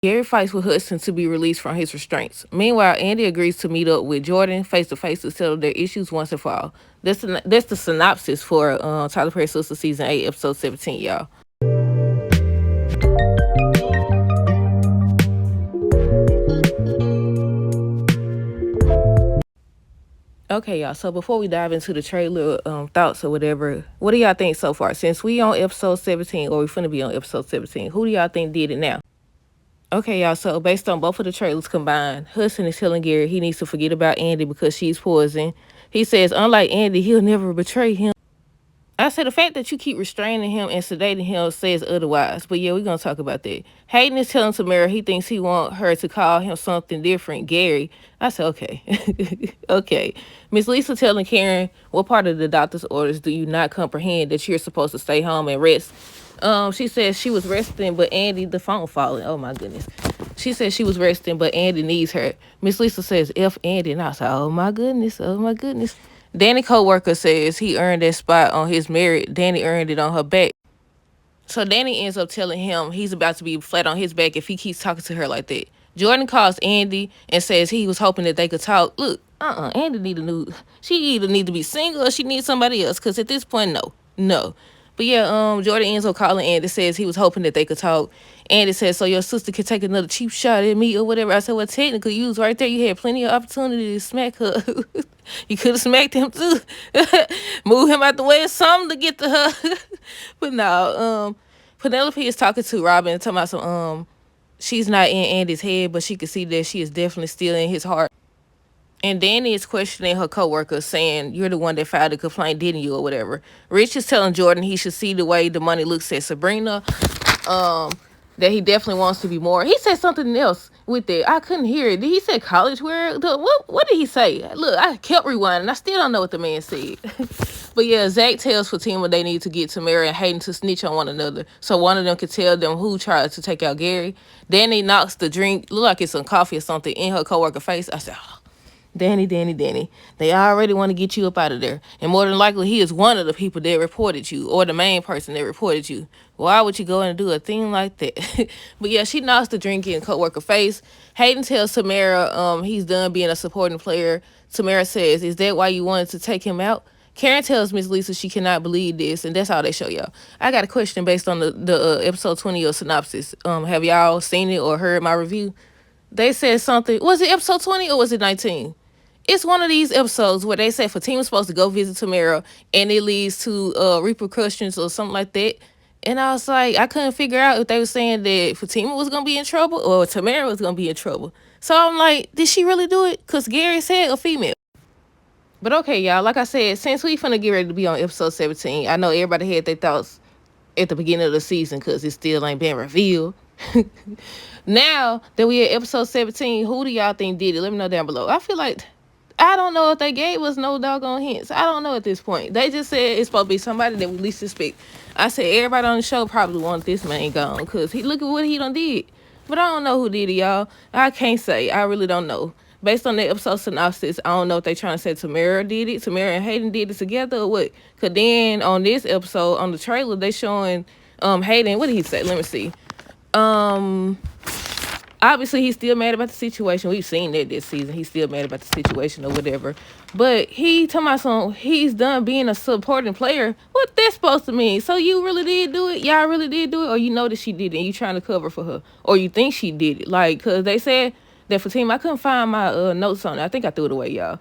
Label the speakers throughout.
Speaker 1: Gary fights with Hudson to be released from his restraints. Meanwhile, Andy agrees to meet up with Jordan face to face to settle their issues once and for all. That's the synopsis for Tyler Perry Sistas season 8, episode 17, y'all. Okay, y'all. So before we dive into the trailer thoughts or whatever, what do y'all think so far? Since we on episode 17, or we finna be on episode 17, who do y'all think did it now? Okay, y'all. So based on both of the trailers combined, Hudson is telling Gary he needs to forget about Andy because she's poison. He says, unlike Andy, he'll never betray him. I said the fact that you keep restraining him and sedating him says otherwise. But yeah, we're gonna talk about that. Hayden is telling Tamara he thinks he want her to call him something different, Gary. I said, okay. Okay. Miss Lisa telling Karen, what part of the doctor's orders do you not comprehend that you're supposed to stay home and rest? She says she was resting, but Andy, the phone falling. Oh my goodness. She says she was resting, but Andy needs her. Miss Lisa says, F Andy. And I said, oh my goodness, oh my goodness. Danny coworker says he earned that spot on his merit. Danny earned it on her back. So Danny ends up telling him he's about to be flat on his back if he keeps talking to her like that. Jordan calls Andy and says he was hoping that they could talk. Look, Andy she either need to be single or she needs somebody else. Cause at this point, no. But yeah, Jordan ends up calling Andy, says he was hoping that they could talk. Andy says, so your sister could take another cheap shot at me or whatever. I said, well, technically, you was right there. You had plenty of opportunity to smack her. You could have smacked him too. Move him out the way or something to get to her. But no, Penelope is talking to Robin and talking about some, she's not in Andy's head, but she can see that she is definitely still in his heart. And Danny is questioning her coworker, saying, you're the one that filed the complaint, didn't you, or whatever. Rich is telling Jordan he should see the way the money looks at Sabrina, that he definitely wants to be more. He said something else with it. I couldn't hear it. Did he say college wear? What did he say? Look, I kept rewinding. I still don't know what the man said. But yeah, Zach tells Fatima they need to get Tamara and Hayden to snitch on one another so one of them can tell them who tried to take out Gary. Danny knocks the drink, look like it's some coffee or something, in her coworker's face. I said, oh. Danny. They already want to get you up out of there. And more than likely, he is one of the people that reported you, or the main person that reported you. Why would you go and do a thing like that? But yeah, she knocks the drink in coworker face. Hayden tells Tamara he's done being a supporting player. Tamara says, is that why you wanted to take him out? Karen tells Miss Lisa she cannot believe this, and that's all they show y'all. I got a question based on the episode 20 of synopsis. Have y'all seen it or heard my review? They said something. Was it episode 20 or was it 19? It's one of these episodes where they say Fatima's supposed to go visit Tamara and it leads to repercussions or something like that. And I was like, I couldn't figure out if they were saying that Fatima was going to be in trouble or Tamara was going to be in trouble. So I'm like, did she really do it? Because Gary said a female. But okay, y'all, like I said, since we finna get ready to be on episode 17, I know everybody had their thoughts at the beginning of the season because it still ain't been revealed. Now that we at episode 17, who do y'all think did it? Let me know down below. I feel like, I don't know if they gave us no doggone hints. I don't know at this point. They just said it's supposed to be somebody that we least suspect. I said everybody on the show probably want this man gone because look at what he done did. But I don't know who did it, y'all. I can't say. I really don't know. Based on the episode synopsis, I don't know if they trying to say Tamara did it. Tamara and Hayden did it together or what. Because then on this episode, on the trailer, they showing Hayden. What did he say? Let me see. Obviously, he's still mad about the situation. We've seen that this season. He's still mad about the situation or whatever. But he talking about he's done being a supporting player. What that's supposed to mean? So you really did do it? Y'all really did do it? Or you know that she did it and you trying to cover for her? Or you think she did it? Like, because they said that Fatima, I couldn't find my notes on it. I think I threw it away, y'all.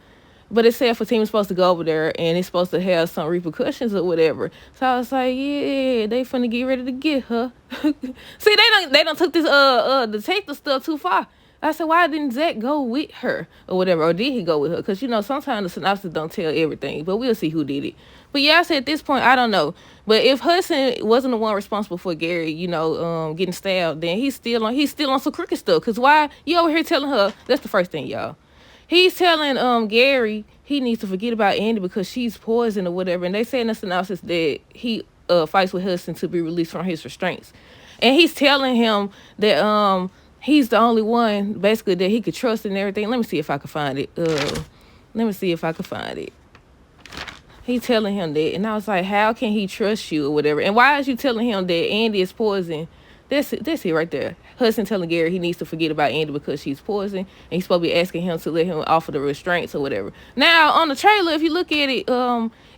Speaker 1: But it said Fatima's supposed to go over there and it's supposed to have some repercussions or whatever. So I was like, yeah, they finna get ready to get her. See, they don't took this detective stuff too far. I said, why didn't Zach go with her or whatever? Or did he go with her? Because, sometimes the synopsis don't tell everything. But we'll see who did it. But yeah, I said at this point, I don't know. But if Hudson wasn't the one responsible for Gary, getting stabbed, then he's still on some crooked stuff. Because why? You over here telling her, that's the first thing, y'all. He's telling Gary he needs to forget about Andy because she's poison or whatever. And they say in the synopsis that he fights with Hudson to be released from his restraints. And he's telling him that he's the only one, basically, that he could trust and everything. Let me see if I can find it. He's telling him that. And I was like, how can he trust you or whatever? And why is you telling him that Andy is poison? That's it right there. Hudson telling Gary he needs to forget about Andy because she's poison, and he's supposed to be asking him to let him offer the restraints or whatever. Now on the trailer, if you look at it,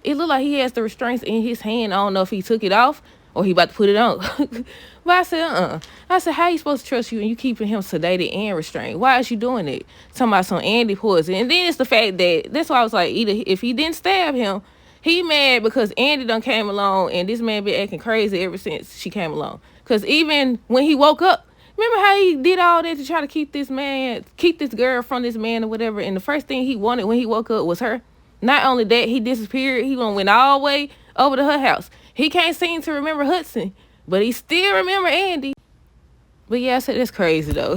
Speaker 1: it looked like he has the restraints in his hand. I don't know if he took it off or he about to put it on. But I said, I said, how you supposed to trust you and you keeping him sedated and restrained? Why is you doing it? Talking about some Andy poison. And then it's the fact that, that's why I was like, either if he didn't stab him, he mad because Andy done came along and this man been acting crazy ever since she came along. Because even when he woke up, remember how he did all that to try to keep this girl from this man or whatever. And the first thing he wanted when he woke up was her. Not only that, he disappeared. He went all the way over to her house. He can't seem to remember Hudson, but he still remember Andy. But yeah, I said that's crazy though.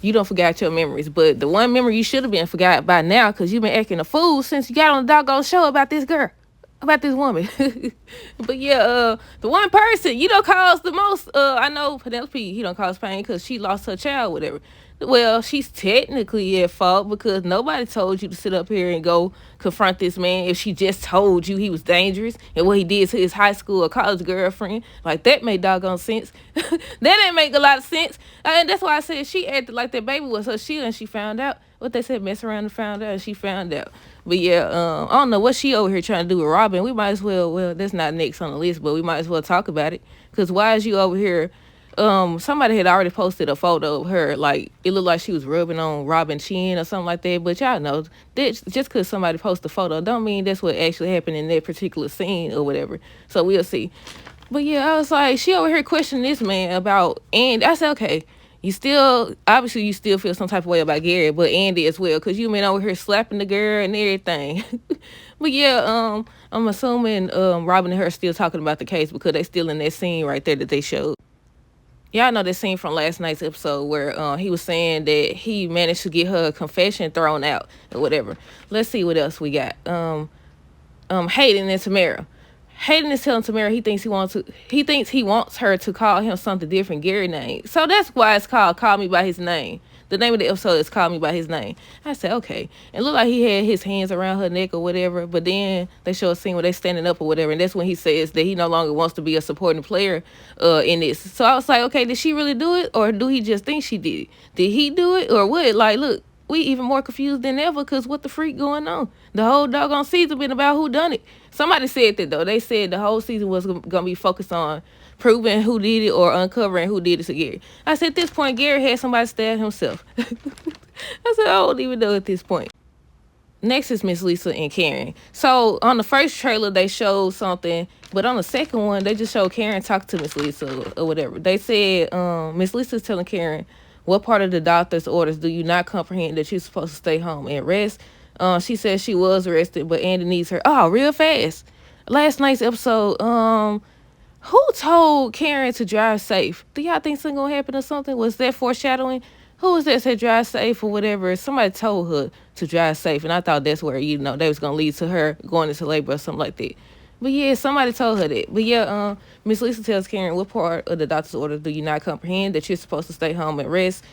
Speaker 1: You don't forget your memories. But the one memory you should have been forgot by now because you've been acting a fool since you got on the doggone show about this girl. About this woman. But yeah, the one person you don't cause the most, I know Penelope, he don't cause pain because she lost her child, whatever. Well, she's technically at fault because nobody told you to sit up here and go confront this man if she just told you he was dangerous and what he did to his high school or college girlfriend. Like, that made doggone sense. That didn't make a lot of sense. And that's why I said she acted like that baby was her shield and she found out. What they said, mess around and found out, and she found out. But yeah, I don't know what she over here trying to do with Robin. We might as well, that's not next on the list, but we might as well talk about it. Because why is you over here? Somebody had already posted a photo of her, like, it looked like she was rubbing on Robin's chin or something like that. But y'all know, that just because somebody posts a photo don't mean that's what actually happened in that particular scene or whatever. So we'll see. But yeah, I was like, she over here questioning this man about, and I said, okay, you still feel some type of way about Gary, but Andy as well, because you been over here slapping the girl and everything. But yeah, I'm assuming Robin and her still talking about the case because they still in that scene right there that they showed. Y'all know that scene from last night's episode where he was saying that he managed to get her confession thrown out or whatever. Let's see what else we got. Hayden and Tamara. Hayden is telling Tamara he thinks he wants her to call him something different, Gary name. So that's why it's called Call Me By His Name. The name of the episode is Call Me By His Name. I said, okay. It looked like he had his hands around her neck or whatever, but then they show a scene where they standing up or whatever, and that's when he says that he no longer wants to be a supporting player in this. So I was like, okay, did she really do it, or do he just think she did it? Did he do it, or what? Like, look, we even more confused than ever because what the freak going on? The whole doggone season been about who done it. Somebody said that, though. They said the whole season was going to be focused on proving who did it or uncovering who did it to Gary. I said at this point, Gary had somebody stab himself. I said, I don't even know at this point. Next is Miss Lisa and Karen. So on the first trailer, they showed something, but on the second one, they just showed Karen talk to Miss Lisa or whatever. They said Miss Lisa's telling Karen, what part of the doctor's orders do you not comprehend that you're supposed to stay home and rest? She said she was arrested, but Andy needs her. Oh, real fast. Last night's episode, who told Karen to drive safe? Do y'all think something gonna happen or something? Was that foreshadowing? Who was that said drive safe or whatever? Somebody told her to drive safe, and I thought that's where, they was gonna lead to her going into labor or something like that. But yeah, somebody told her that. But yeah, Miss Lisa tells Karen, what part of the doctor's order do you not comprehend that you're supposed to stay home and rest?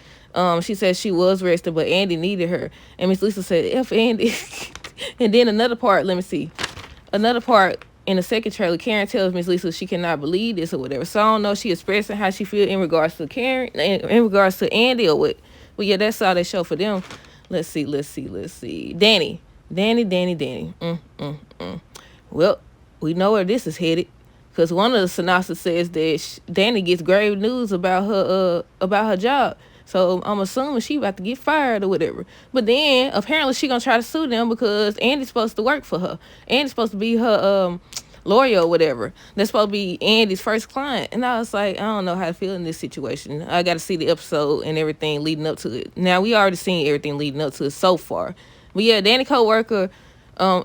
Speaker 1: She said she was rested, but Andy needed her. And Miss Lisa said, F Andy. And then another part, let me see. Another part in the second trailer, Karen tells Miss Lisa she cannot believe this or whatever. So I don't know if she expressing how she feel in regards to Karen, in regards to Andy or what. But yeah, that's all they show for them. Let's see. Danny. Well, we know where this is headed. Because one of the synopsis says that Danny gets grave news about her job. So I'm assuming she about to get fired or whatever. But then apparently she gonna try to sue them because Andy's supposed to work for her. Andy's supposed to be her lawyer or whatever. That's supposed to be Andy's first client. And I was like, I don't know how to feel in this situation. I got to see the episode and everything leading up to it. Now, we already seen everything leading up to it so far. But yeah, Danny co-worker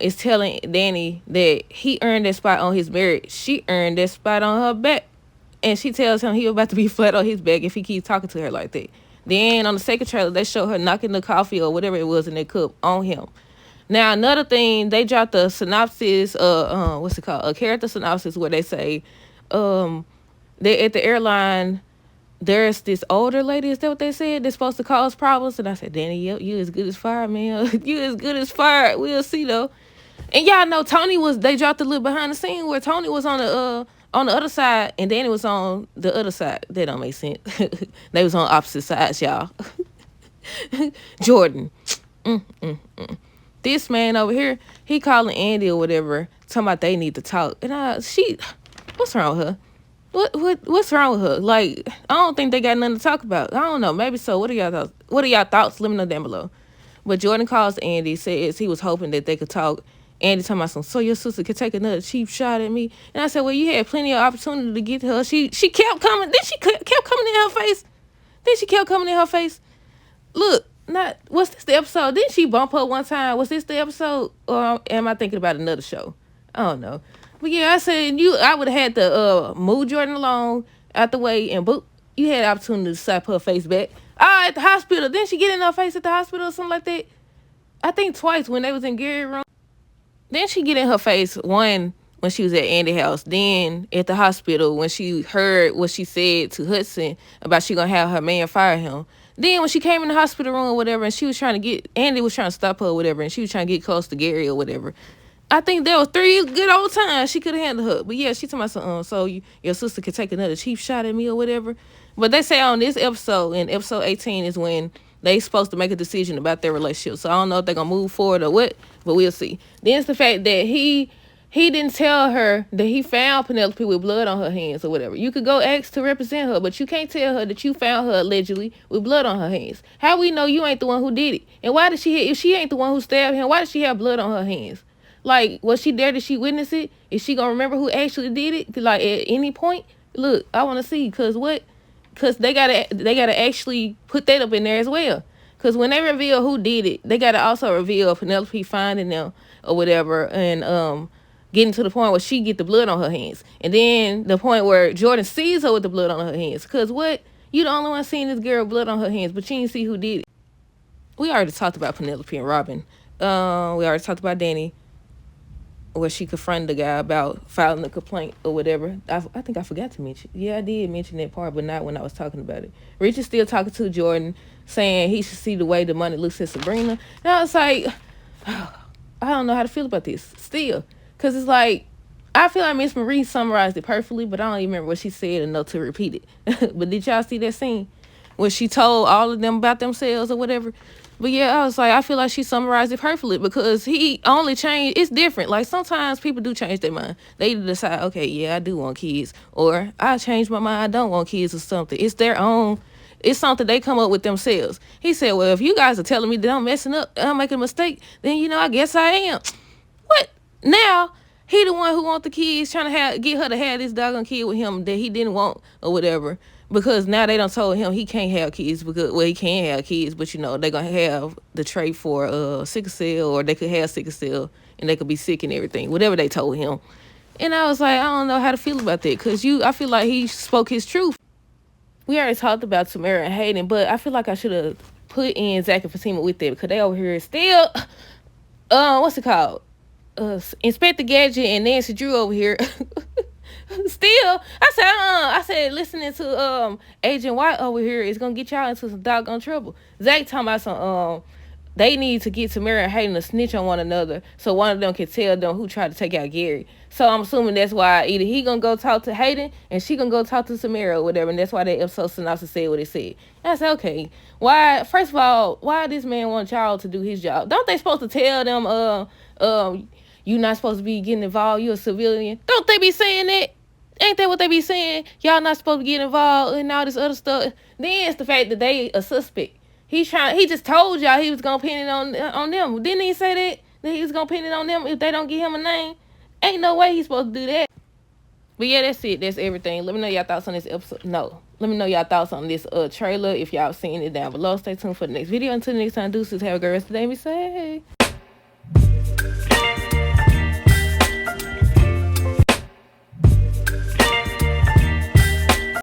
Speaker 1: is telling Danny that he earned that spot on his merit. She earned that spot on her back. And she tells him he about to be flat on his back if he keeps talking to her like that. Then on the second trailer, they show her knocking the coffee or whatever it was in that cup on him. Now, another thing, they dropped the synopsis, what's it called? A character synopsis where they say, they at the airline, there's this older lady, is that what they said? They're supposed to cause problems. And I said, Danny, yep, you as good as fired, man. You as good as fired. We'll see, though. And y'all know they dropped a little behind the scene where Tony was on on the other side, and Danny was on the other side. That don't make sense. They was on opposite sides, y'all. Jordan. This man over here, he calling Andy or whatever, talking about they need to talk. And what's wrong with her? What's wrong with her? Like, I don't think they got nothing to talk about. I don't know. Maybe so. What are y'all thoughts? What are y'all thoughts? Let me know down below. But Jordan calls Andy, says he was hoping that they could talk. Andy talking about so your sister could take another cheap shot at me. And I said, well, you had plenty of opportunity to get to her. She kept coming. Then she kept coming in her face. Look, what's this the episode? Didn't she bump her one time? Was this the episode? Or am I thinking about another show? I don't know. But yeah, I said I would have had to move Jordan along out the way, and you had the opportunity to slap her face back. At the hospital. Didn't she get in her face at the hospital or something like that? I think twice when they was in Gary's room. Then she get in her face, one when she was at Andy's house, then at the hospital when she heard what she said to Hudson about she gonna have her man fire him. Then when she came in the hospital room or whatever, and she was trying to Andy was trying to stop her or whatever, and she was trying to get close to Gary or whatever. I think there was 3 good old times she could have handled her. But yeah, she talking about something, so your sister could take another cheap shot at me or whatever. But they say on this episode, in episode 18, is when they supposed to make a decision about their relationship. So I don't know if they're going to move forward or what, but we'll see. Then it's the fact that he didn't tell her that he found Penelope with blood on her hands or whatever. You could go ask to represent her, but you can't tell her that you found her allegedly with blood on her hands. How we know you ain't the one who did it? And why did if she ain't the one who stabbed him, why did she have blood on her hands? Like, was she there? Did she witness it? Is she going to remember who actually did it? Like, at any point? Look, I want to see. Because what? Because they gotta actually put that up in there as well. Because when they reveal who did it, they got to also reveal Penelope finding them or whatever. And getting to the point where she get the blood on her hands. And then the point where Jordan sees her with the blood on her hands. Because what? You the only one seeing this girl with blood on her hands. But you didn't see who did it. We already talked about Penelope and Robin. We already talked about Danny, where she confronted the guy about filing a complaint or whatever. I think I forgot to mention. Yeah, I did mention that part, but not when I was talking about it. Rich is still talking to Jordan, saying he should see the way the money looks at Sabrina. And I was like, I don't know how to feel about this still. Because it's like, I feel like Miss Marie summarized it perfectly, but I don't even remember what she said enough to repeat it. But did y'all see that scene where she told all of them about themselves or whatever? But yeah, I was like, I feel like she summarized it perfectly because he only changed. It's different. Like, sometimes people do change their mind. They either decide, okay, yeah, I do want kids, or I changed my mind, I don't want kids or something. It's their own. It's something they come up with themselves. He said, well, if you guys are telling me that I'm messing up, I'm making a mistake, then, I guess I am. What? Now, he the one who want the kids, trying to get her to have this doggone kid with him that he didn't want or whatever. Because now they done told him he can't have kids because, well, he can have kids, but they're gonna have the trait for sickle cell, or they could have sickle cell and they could be sick and everything, whatever they told him. And I was like, I don't know how to feel about that, because I feel like he spoke his truth. We already talked about Tamara and Hayden, but I feel like I should have put in Zach and Fatima with that, because they over here still what's it called? Inspector Gadget and Nancy Drew over here. Still, I said listening to Agent White over here is gonna get y'all into some doggone trouble. Zach talking about some they need to get Tamara and Hayden to snitch on one another so one of them can tell them who tried to take out Gary. So I'm assuming that's why either he gonna go talk to Hayden and she gonna go talk to Tamara or whatever, and that's why that episode synopsis said what it said. And I said, okay, why? First of all, why this man want y'all to do his job? Don't they supposed to tell them you not supposed to be getting involved, you a civilian? Don't they be saying that? Ain't that what they be saying? Y'all not supposed to get involved in all this other stuff. Then it's the fact that they a suspect. He just told y'all he was gonna pin it on them. Didn't he say that he was gonna pin it on them if they don't give him a name? Ain't no way he's supposed to do that. But yeah, that's it. That's everything. Let me know y'all thoughts on this episode. No. Let me know y'all thoughts on this trailer if y'all seen it down below. Stay tuned for the next video. Until next time, deuces. Have a great rest of the day. Be safe.